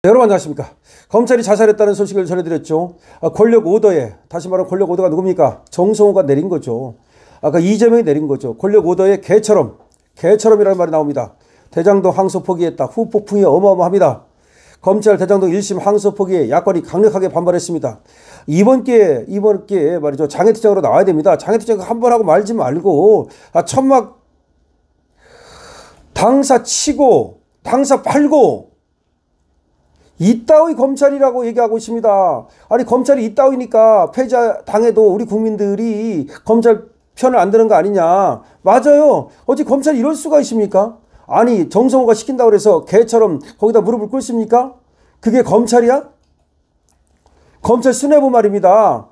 여러분 안녕하십니까. 검찰이 자살했다는 소식을 전해드렸죠. 권력 오더에, 다시 말하면 권력 오더가 누굽니까? 정성호가 내린 거죠. 아까 이재명이 내린 거죠. 권력 오더에 개처럼이라는 말이 나옵니다. 대장동 항소 포기했다. 후폭풍이 어마어마합니다. 검찰 대장동 1심 항소 포기에 야권이 강력하게 반발했습니다. 이번 기회에 말이죠. 장애투쟁으로 나와야 됩니다. 장애투쟁 한 번 하고 말지 말고 천막 당사 치고 당사 팔고 이따위 검찰이라고 얘기하고 있습니다. 아니 검찰이 이따위니까 폐자당해도 우리 국민들이 검찰 편을 안 드는 거 아니냐. 맞아요. 어찌 검찰이 이럴 수가 있습니까? 아니 정성호가 시킨다고 해서 개처럼 거기다 무릎을 꿇습니까? 그게 검찰이야? 검찰 수뇌부 말입니다.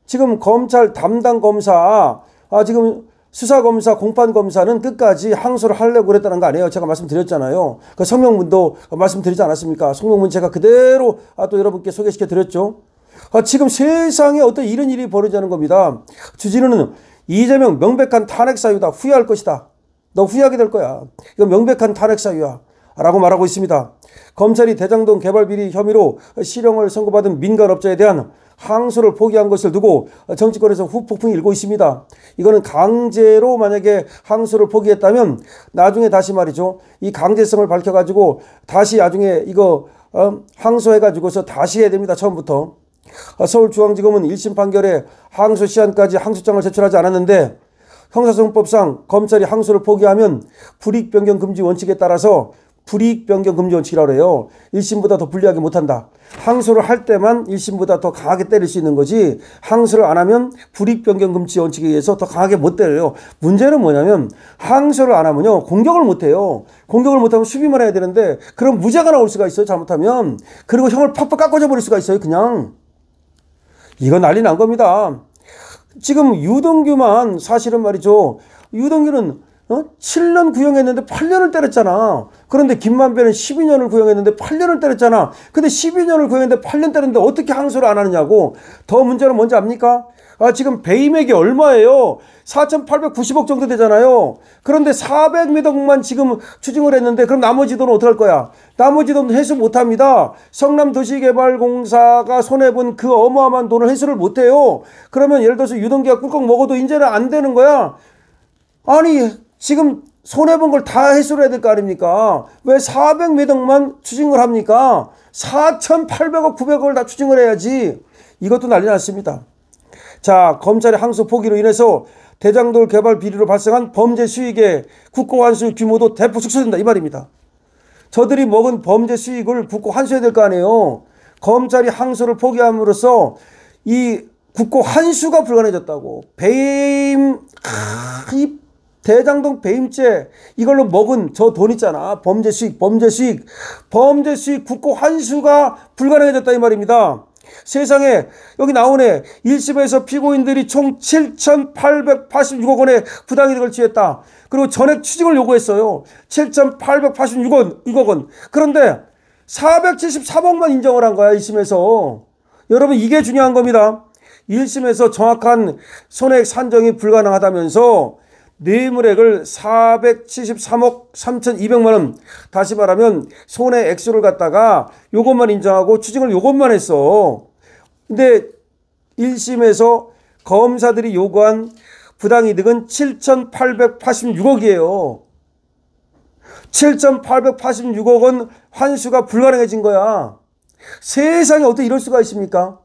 지금 검찰 담당 검사 지금 수사검사, 공판검사는 끝까지 항소를 하려고 그랬다는 거 아니에요. 제가 말씀드렸잖아요. 그 성명문도 말씀드리지 않았습니까? 성명문 제가 그대로 또 여러분께 소개시켜 드렸죠. 지금 세상에 어떤 이런 일이 벌어지는 겁니다. 주진우는 이재명 명백한 탄핵 사유다. 후회할 것이다. 너 후회하게 될 거야. 이건 명백한 탄핵 사유야. 라고 말하고 있습니다. 검찰이 대장동 개발 비리 혐의로 실형을 선고받은 민간업자에 대한 항소를 포기한 것을 두고 정치권에서 후폭풍이 일고 있습니다. 이거는 강제로 만약에 항소를 포기했다면 나중에 다시 말이죠. 이 강제성을 밝혀가지고 다시 나중에 이거 항소해가지고서 다시 해야 됩니다. 처음부터. 서울중앙지검은 1심 판결에 항소 시한까지 항소장을 제출하지 않았는데 형사소송법상 검찰이 항소를 포기하면 불이익변경 금지 원칙에 따라서 불이익 변경 금지 원칙이라고 해요. 1심보다 더 불리하게 못한다. 항소를 할 때만 1심보다 더 강하게 때릴 수 있는 거지 항소를 안 하면 불이익 변경 금지 원칙에 의해서 더 강하게 못 때려요. 문제는 뭐냐면 항소를 안 하면요. 공격을 못 해요. 공격을 못하면 수비만 해야 되는데 그럼 무죄가 나올 수가 있어요. 잘못하면. 그리고 형을 팍팍 깎아줘 버릴 수가 있어요. 그냥. 이건 난리 난 겁니다. 지금 유동규만 사실은 말이죠. 유동규는 7년 구형했는데 8년을 때렸잖아. 그런데 김만배는 12년을 구형했는데 8년을 때렸잖아. 근데 12년을 구형했는데 8년 때렸는데 어떻게 항소를 안 하느냐고. 더 문제는 뭔지 압니까? 지금 배임액이 얼마예요? 4,890억 정도 되잖아요. 그런데 400몇 억만 지금 추징을 했는데 그럼 나머지 돈은 어떡할 거야? 나머지 돈 회수 못합니다. 성남도시개발공사가 손해본 그 어마어마한 돈을 회수를 못해요. 그러면 예를 들어서 유동규가 꿀꺽 먹어도 이제는 안 되는 거야. 아니 지금 손해본 걸 다 회수를 해야 될 거 아닙니까? 왜 400몇 억만 추징을 합니까? 4,800억, 900억을 다 추징을 해야지. 이것도 난리 났습니다. 자, 검찰의 항소 포기로 인해서 대장동 개발 비리로 발생한 범죄 수익의 국고 환수 규모도 대폭 축소된다. 이 말입니다. 저들이 먹은 범죄 수익을 국고 환수해야 될 거 아니에요. 검찰이 항소를 포기함으로써 이 국고 환수가 불가능해졌다고. 이 대장동 배임죄 이걸로 먹은 저 돈 있잖아. 범죄 수익 국고 환수가 불가능해졌다 이 말입니다. 세상에 여기 나오네. 1심에서 피고인들이 총 7,886억 원의 부당이득을 취했다. 그리고 전액 추징을 요구했어요. 7,886억 원. 그런데 473억만 인정을 한 거야 1심에서. 여러분 이게 중요한 겁니다. 1심에서 정확한 손해액 산정이 불가능하다면서 뇌물액을 473억 3,200만 원, 다시 말하면 손해 액수를 갖다가 요것만 인정하고 추징을 요것만 했어. 근데 1심에서 검사들이 요구한 부당이득은 7,886억이에요. 7,886억 원 환수가 불가능해진 거야. 세상에 어떻게 이럴 수가 있습니까?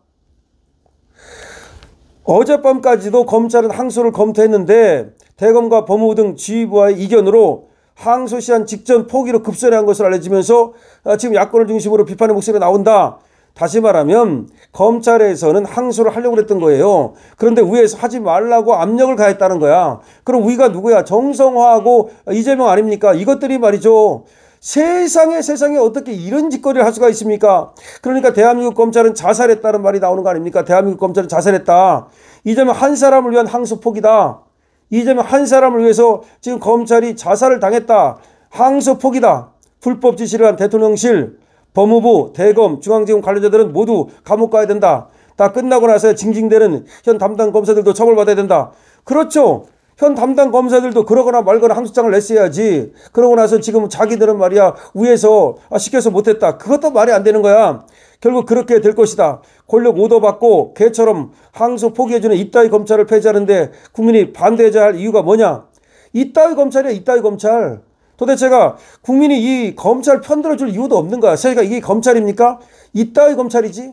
어젯밤까지도 검찰은 항소를 검토했는데 대검과 법무부 등 지휘부와의 이견으로 항소 시한 직전 포기로 급선회한 것으로 알려지면서 지금 야권을 중심으로 비판의 목소리가 나온다. 다시 말하면 검찰에서는 항소를 하려고 했던 거예요. 그런데 위에서 하지 말라고 압력을 가했다는 거야. 그럼 위가 누구야? 정성화하고 이재명 아닙니까? 이것들이 말이죠. 세상에 어떻게 이런 짓거리를 할 수가 있습니까? 그러니까 대한민국 검찰은 자살했다는 말이 나오는 거 아닙니까? 대한민국 검찰은 자살했다. 이재명 한 사람을 위한 항소 포기다. 이재명 한 사람을 위해서 지금 검찰이 자살을 당했다. 항소 포기다. 불법 지시를 한 대통령실, 법무부, 대검, 중앙지검 관련자들은 모두 감옥 가야 된다. 다 끝나고 나서 징징대는 현 담당 검사들도 처벌받아야 된다. 그렇죠. 현 담당 검사들도 그러거나 말거나 항소장을 냈어야지. 그러고 나서 지금 자기들은 말이야 위에서 시켜서 못했다. 그것도 말이 안 되는 거야. 결국 그렇게 될 것이다. 권력 오도받고 개처럼 항소 포기해주는 이따위 검찰을 폐지하는데 국민이 반대해야 할 이유가 뭐냐. 이따위 검찰이야. 이따위 검찰. 도대체가 국민이 이 검찰 편들어줄 이유도 없는 거야. 저희가 이게 검찰입니까? 이따위 검찰이지.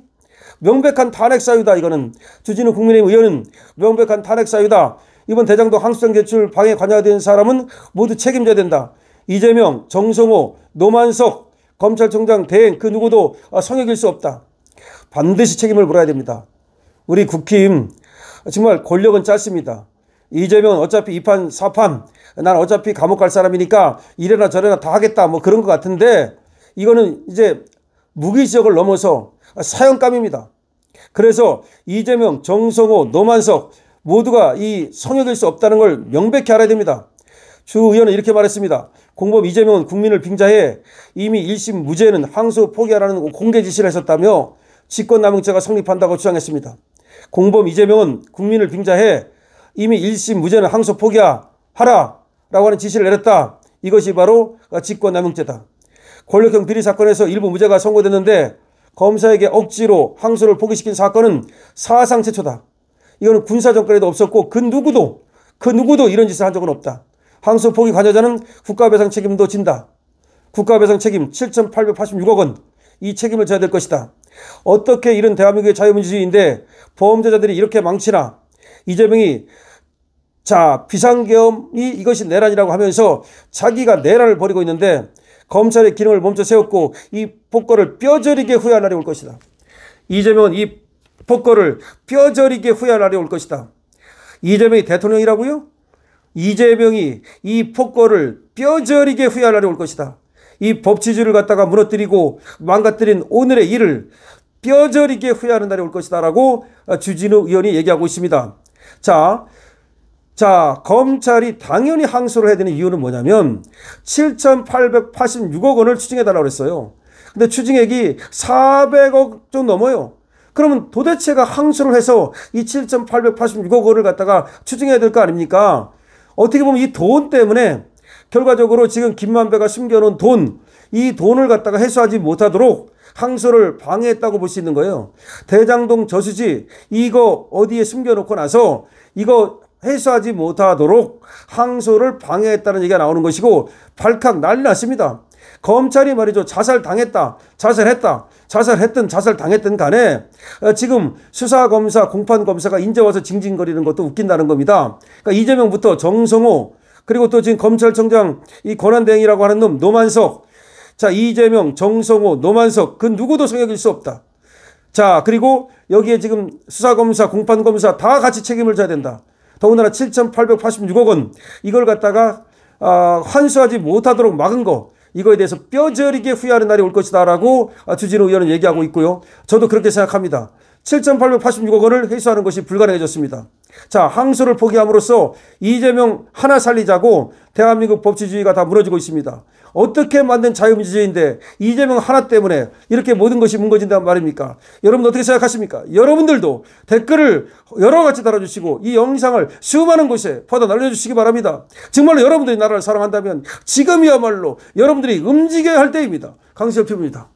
명백한 탄핵 사유다. 이거는 주진우 국민의힘 의원은 명백한 탄핵 사유다. 이번 대장동 항소장 제출 방해 관여된 사람은 모두 책임져야 된다. 이재명, 정성호, 노만석 검찰총장 대행 그 누구도 성역일 수 없다. 반드시 책임을 물어야 됩니다. 우리 국힘 정말 권력은 짧습니다. 이재명은 어차피 2판 4판 난 어차피 감옥 갈 사람이니까 이래나 저래나 다 하겠다 뭐 그런 것 같은데 이거는 이제 무기지역을 넘어서 사형감입니다. 그래서 이재명, 정성호, 노만석 모두가 이 성역일 수 없다는 걸 명백히 알아야 됩니다. 주 의원은 이렇게 말했습니다. 공범 이재명은 국민을 빙자해 이미 1심 무죄는 항소 포기하라는 공개 지시를 했었다며 직권남용죄가 성립한다고 주장했습니다. 공범 이재명은 국민을 빙자해 이미 1심 무죄는 항소 포기하라 라고 하는 지시를 내렸다. 이것이 바로 직권남용죄다. 권력형 비리 사건에서 일부 무죄가 선고됐는데 검사에게 억지로 항소를 포기시킨 사건은 사상 최초다. 이거는 군사정권에도 없었고 그 누구도 이런 짓을 한 적은 없다. 항소 포기 관여자는 국가배상 책임도 진다. 국가배상 책임 7,886억 원. 이 책임을 져야 될 것이다. 어떻게 이런 대한민국의 자유민주주의인데 범죄자들이 이렇게 망치나. 이재명이 비상계엄이 이것이 내란이라고 하면서 자기가 내란을 벌이고 있는데 검찰의 기능을 멈춰 세웠고 이 폭거를 뼈저리게 후회할 날이 올 것이다. 이재명은 이 폭거를 뼈저리게 후회할 날이 올 것이다. 이재명이 대통령이라고요? 이재명이 이 폭거를 뼈저리게 후회할 날이 올 것이다. 이 법치주의를 갖다가 무너뜨리고 망가뜨린 오늘의 일을 뼈저리게 후회하는 날이 올 것이다 라고 주진우 의원이 얘기하고 있습니다. 검찰이 당연히 항소를 해야 되는 이유는 뭐냐면 7,886억 원을 추징해달라고 그랬어요. 근데 추징액이 400억 좀 넘어요. 그러면 도대체가 항소를 해서 이 7,886억 원을 갖다가 추징해야 될 거 아닙니까? 어떻게 보면 이 돈 때문에 결과적으로 지금 김만배가 숨겨놓은 이 돈을 갖다가 회수하지 못하도록 항소를 방해했다고 볼 수 있는 거예요. 대장동 저수지 이거 어디에 숨겨놓고 나서 이거 회수하지 못하도록 항소를 방해했다는 얘기가 나오는 것이고 발칵 난리 났습니다. 검찰이 말이죠. 자살당했다. 자살했든 자살당했든 간에 지금 수사검사, 공판검사가 인제 와서 징징거리는 것도 웃긴다는 겁니다. 그러니까 이재명부터 정성호 그리고 또 지금 검찰청장 이 권한대행이라고 하는 놈 노만석 이재명, 정성호, 노만석 그 누구도 성역일 수 없다. 그리고 여기에 지금 수사검사, 공판검사 다 같이 책임을 져야 된다. 더군다나 7,886억 원 이걸 갖다가 환수하지 못하도록 막은 거 이거에 대해서 뼈저리게 후회하는 날이 올 것이다 라고 주진우 의원은 얘기하고 있고요. 저도 그렇게 생각합니다. 7,886억 원을 회수하는 것이 불가능해졌습니다. 항소를 포기함으로써 이재명 하나 살리자고 대한민국 법치주의가 다 무너지고 있습니다. 어떻게 만든 자유민주주의인데 이재명 하나 때문에 이렇게 모든 것이 무너진단 말입니까? 여러분 어떻게 생각하십니까? 여러분들도 댓글을 여러 가지 달아주시고 이 영상을 수많은 곳에 퍼다 날려주시기 바랍니다. 정말로 여러분들이 나라를 사랑한다면 지금이야말로 여러분들이 움직여야 할 때입니다. 강수혁 피부입니다.